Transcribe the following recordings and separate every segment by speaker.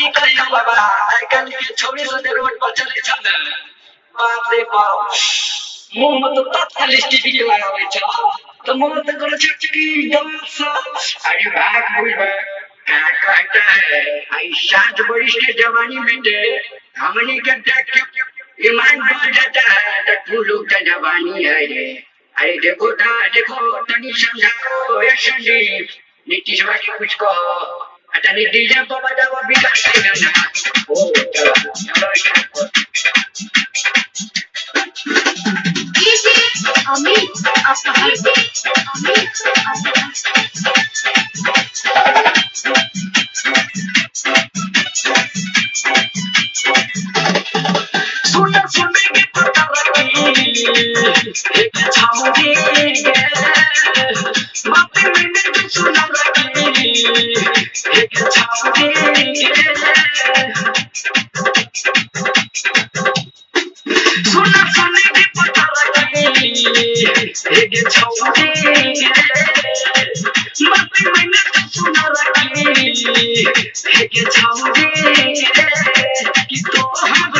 Speaker 1: की कहियो बाबा आइ काल्हि के छोरी सब जे रोड पर चलै छ ने बाप रे बाप मुंह में तो तत्काल लिपस्टिक लगावे छ तो मुंह तो करे छ कि डांस अरे भाग बुढ़ा क्या कहता है आई 60 वर्ष के जवानी में दे हमनी के देख के ईमान बढ़ जाता है तो तू लोग का जवानी है रे अरे देखो तनी समझाओ ये संदीप नीतीश भाई कुछ कहो अच्छा नहीं डीजे पर बजाओ विकास के गाना ओ चलो
Speaker 2: अमित
Speaker 1: सुन के पता रखी एक छाऊंगी मापे मैंने सुना रखी एक छाऊंगी सुन के पता रखी एक छाऊंगी मापे मैंने सुना रखी एक छाऊंगी कि तो हम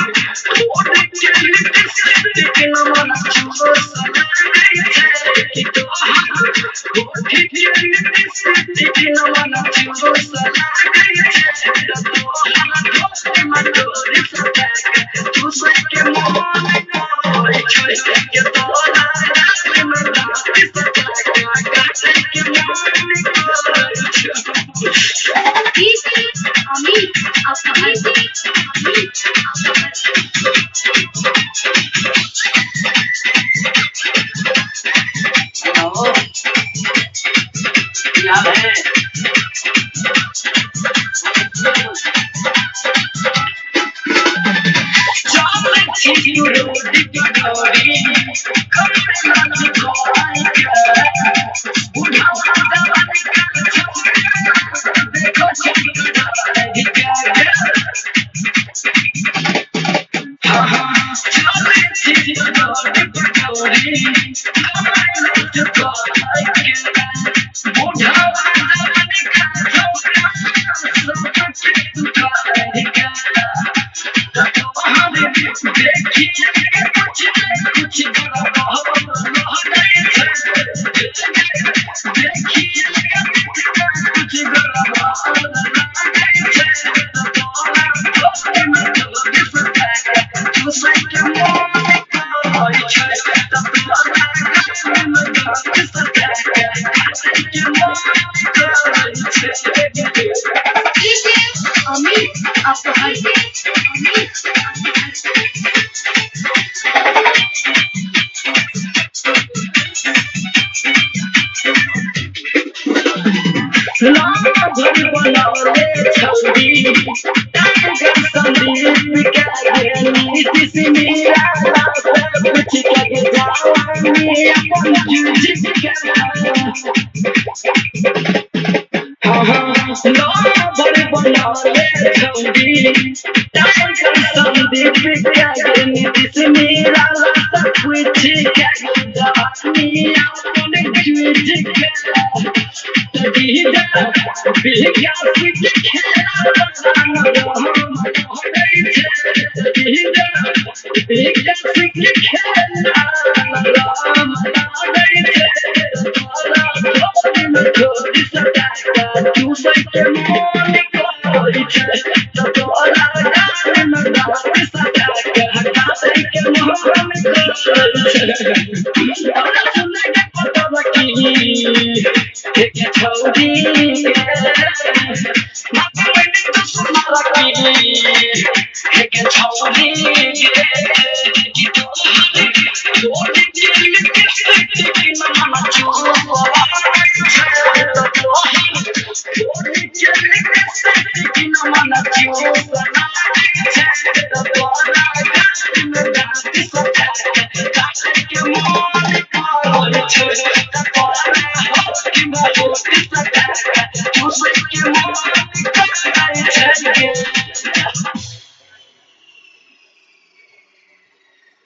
Speaker 1: छोड़ी